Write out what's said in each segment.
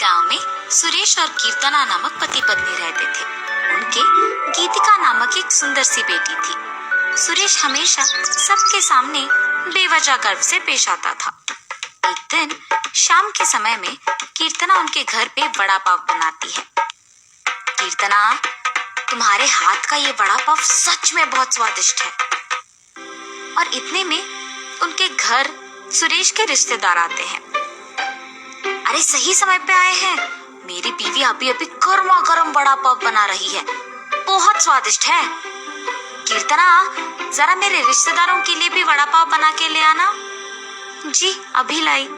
गांव में सुरेश और कीर्तना नामक पति पत्नी रहते थे। उनके गीतिका नामक एक सुंदर सी बेटी थी। सुरेश हमेशा सबके सामने बेवजह गर्व से पेश आता था। एक दिन शाम के समय में कीर्तना उनके घर पे वड़ा पाव बनाती है। कीर्तना, तुम्हारे हाथ का ये वड़ा पाव सच में बहुत स्वादिष्ट है। और इतने में उनके घर सुरेश के रिश्तेदार आते हैं। अरे सही समय पे आए हैं, मेरी बीवी अभी अभी गर्मा गर्म वड़ा पाव बना रही है, बहुत स्वादिष्ट है। कीर्तना, जरा मेरे रिश्तेदारों के लिए भी वड़ा पाव बना के ले आना। जी अभी लाई।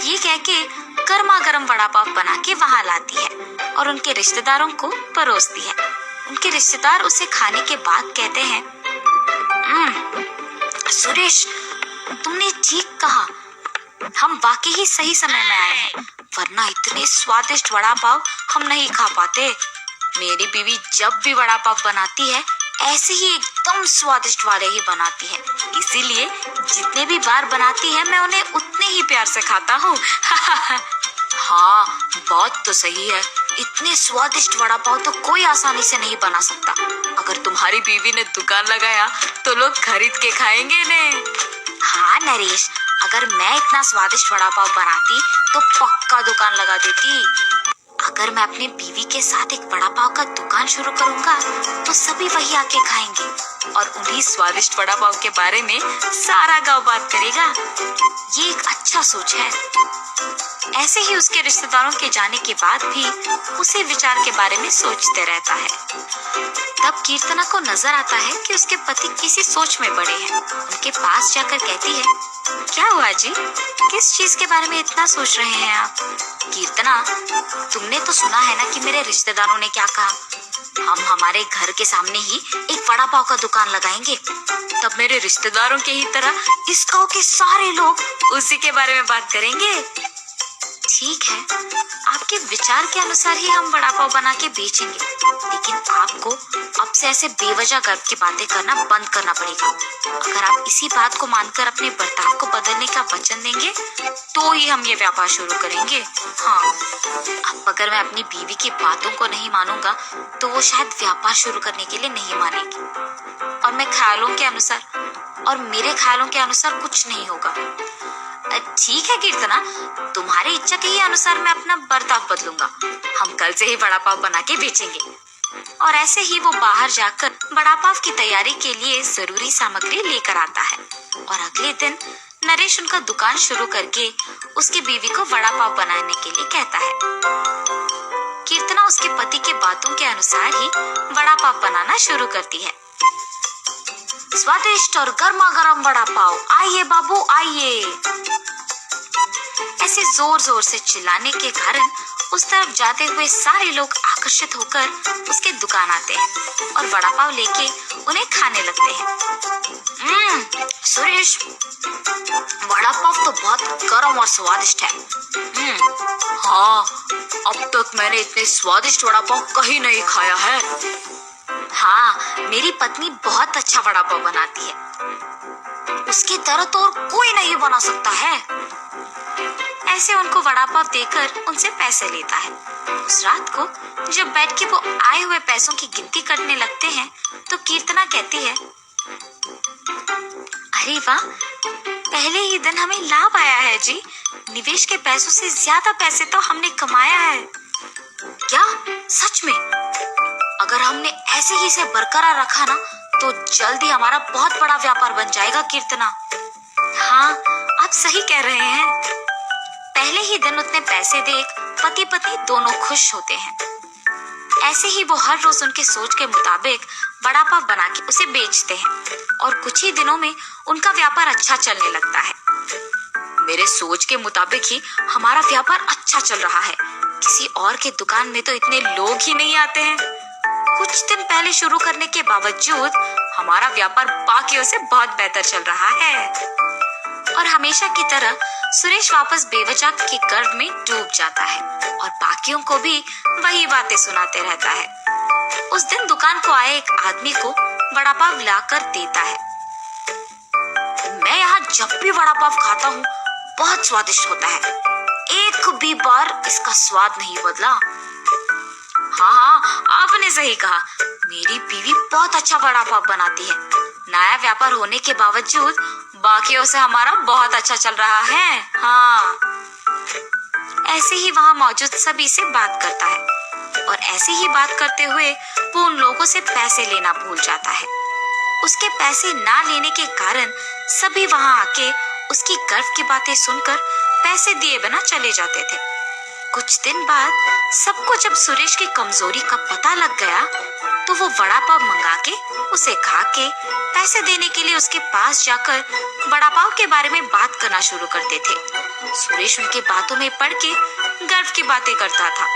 ये कह के गर्मा गर्म वड़ा पाव बना के वहां लाती है और उनके रिश्तेदारों को परोसती है। उनके रिश्तेदार उसे खाने के बाद कहते हैं, सुरेश, तुमने ठीक कहा, हम वाकई ही सही समय में आए हैं, वरना इतने स्वादिष्ट वड़ा पाव हम नहीं खा पाते। मेरी बीवी जब भी वड़ा पाव बनाती है ऐसे ही एकदम स्वादिष्ट वाले ही बनाती है, इसीलिए जितने भी बार बनाती है मैं उन्हें उतने ही प्यार से खाता हूँ। हाँ, बात तो सही है, इतने स्वादिष्ट वड़ा पाव तो कोई आसानी से नहीं बना सकता। अगर तुम्हारी बीवी ने दुकान लगाया तो लोग खरीद के खाएंगे ने। हाँ नरेश, अगर मैं इतना स्वादिष्ट वड़ा पाव बनाती तो पक्का दुकान लगा देती। अगर मैं अपनी बीवी के साथ एक वड़ा पाव का दुकान शुरू करूंगा तो सभी वही आके खाएंगे और उन्हीं स्वादिष्ट वड़ा पाव के बारे में सारा गांव बात करेगा। ये एक अच्छा सोच है। ऐसे ही उसके रिश्तेदारों के जाने के बाद भी उसी विचार के बारे में सोचते रहता है। तब कीर्तना को नजर आता है कि उसके पति किसी सोच में पड़े हैं। उनके पास जाकर कहती है, क्या हुआ जी, किस चीज के बारे में इतना सोच रहे हैं आप? कीर्तना, तुमने तो सुना है ना कि मेरे रिश्तेदारों ने क्या कहा, हम हमारे घर के सामने ही एक वड़ा पाव का दुकान लगाएंगे। तब मेरे रिश्तेदारों के ही तरह इस गांव के सारे लोग उसी के बारे में बात करेंगे। ठीक है, आपके विचार के अनुसार ही हम वड़ा पाव बना के बेचेंगे, लेकिन आपको अब से ऐसे बेवजह गर्व की बातें करना बंद करना पड़ेगा। अगर आप इसी बात को मानकर अपने बर्ताव को बदलने का वचन देंगे तो ही हम ये व्यापार शुरू करेंगे। हाँ, अब अगर मैं अपनी बीवी की बातों को नहीं मानूंगा तो वो शायद व्यापार शुरू करने के लिए नहीं मानेगी और मेरे ख्यालों के अनुसार कुछ नहीं होगा। ठीक है कीर्तना, तुम्हारी इच्छा के ही अनुसार मैं अपना बर्ताव बदलूंगा। हम कल से ही वड़ा पाव बना के बेचेंगे। और ऐसे ही वो बाहर जाकर वड़ा पाव की तैयारी के लिए जरूरी सामग्री लेकर आता है और अगले दिन नरेश उनका दुकान शुरू करके उसकी बीवी को वड़ा पाव बनाने के लिए कहता है। कीर्तना उसके पति के बातों के अनुसार ही वड़ा पाव बनाना शुरू करती है। स्वादिष्ट और गर्मा गर्म वड़ा पाव, आइए बाबू आइए। ऐसे जोर जोर से चिल्लाने के कारण उस तरफ जाते हुए सारे लोग आकर्षित होकर उसके दुकान आते हैं और वड़ा पाव लेके उन्हें खाने लगते हैं। सुरेश, वड़ा पाव तो बहुत गर्म और स्वादिष्ट है। हाँ, अब तक मैंने इतने स्वादिष्ट वड़ा पाव कहीं नहीं खाया है। हाँ, मेरी पत्नी बहुत अच्छा वड़ा पाव बनाती है, उसकी तरह तो और कोई नहीं बना सकता है। ऐसे उनको वड़ा पाव देकर उनसे पैसे लेता है। उस रात को जब बैठ के वो आए हुए पैसों की गिनती करने लगते हैं तो कीर्तना कहती है, अरे वाह, पहले ही दिन हमें लाभ आया है जी। निवेश के पैसों से ज्यादा पैसे तो हमने कमाया है। क्या सच में? अगर हमने ऐसे ही इसे बरकरार रखा ना तो जल्द ही हमारा बहुत बड़ा व्यापार बन जाएगा कीर्तना। हाँ, आप सही कह रहे हैं। पहले ही दिन उतने पैसे देख पति पत्नी दोनों खुश होते हैं। ऐसे ही वो हर रोज उनके सोच के मुताबिक वड़ा पाव बना के उसे बेचते हैं और कुछ ही दिनों में उनका व्यापार अच्छा चलने लगता है। मेरे सोच के मुताबिक ही हमारा व्यापार अच्छा चल रहा है, किसी और के दुकान में तो इतने लोग ही नहीं आते हैं। कुछ दिन पहले शुरू करने के बावजूद हमारा व्यापार बाकियों से बहुत बेहतर चल रहा है। और हमेशा की तरह सुरेश वापस बेवजह के गर्व में डूब जाता है और बाकियों को भी वही बातें सुनाते रहता है। उस दिन दुकान को आए एक आदमी को वड़ा पाव लाकर देता है। मैं यहाँ जब भी वड़ा पाव खाता हूँ बहुत स्वादिष्ट होता है, एक और इसका स्वाद नहीं बदला। हाँ हाँ, आपने सही कहा, मेरी बीवी बहुत अच्छा वड़ा पाव बनाती है। नया व्यापार होने के बावजूद बाकियों से हमारा बहुत अच्छा चल रहा है। हाँ, ऐसे ही वहाँ मौजूद सभी से बात करता है और ऐसे ही बात करते हुए वो उन लोगों से पैसे लेना भूल जाता है। उसके पैसे ना लेने के कारण सभी वहाँ आके उसकी गर्व की बातें सुनकर पैसे दिए बिना चले जाते थे। कुछ दिन बाद सबको जब सुरेश की कमजोरी का पता लग गया तो वो वड़ा पाव मंगा के उसे खा के पैसे देने के लिए उसके पास जाकर वड़ा पाव के बारे में बात करना शुरू करते थे। सुरेश उनकी बातों में पड़ के गर्व की बातें करता था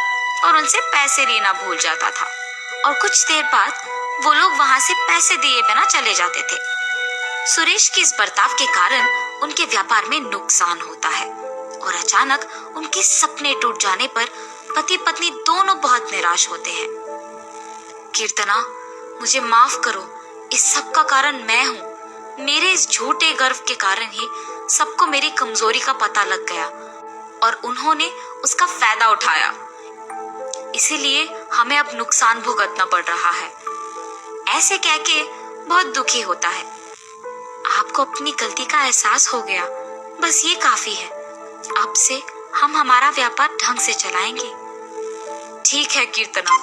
और उनसे पैसे लेना भूल जाता था और कुछ देर बाद वो लोग वहां से पैसे दिए बिना चले जाते थे। सुरेश के इस बर्ताव के कारण उनके व्यापार में नुकसान होता है और अचानक उनके सपने टूट जाने पर पति पत्नी दोनों बहुत निराश होते हैं। कीर्तना, मुझे माफ करो, इस सब का कारण मैं हूँ। मेरे इस झूठे गर्व के कारण ही सबको मेरी कमजोरी का पता लग गया और उन्होंने उसका फायदा उठाया। इसीलिए हमें अब नुकसान भुगतना पड़ रहा है। ऐसे कह के बहुत दुखी होता है। आपको अपनी गलती का एहसास हो गया, बस ये काफी है। अब से हम हमारा व्यापार ढंग से चलाएंगे। ठीक है कीर्तना।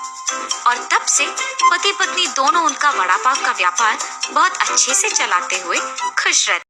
और तब से पति पत्नी दोनों उनका वड़ा पाव का व्यापार बहुत अच्छे से चलाते हुए खुश रहते।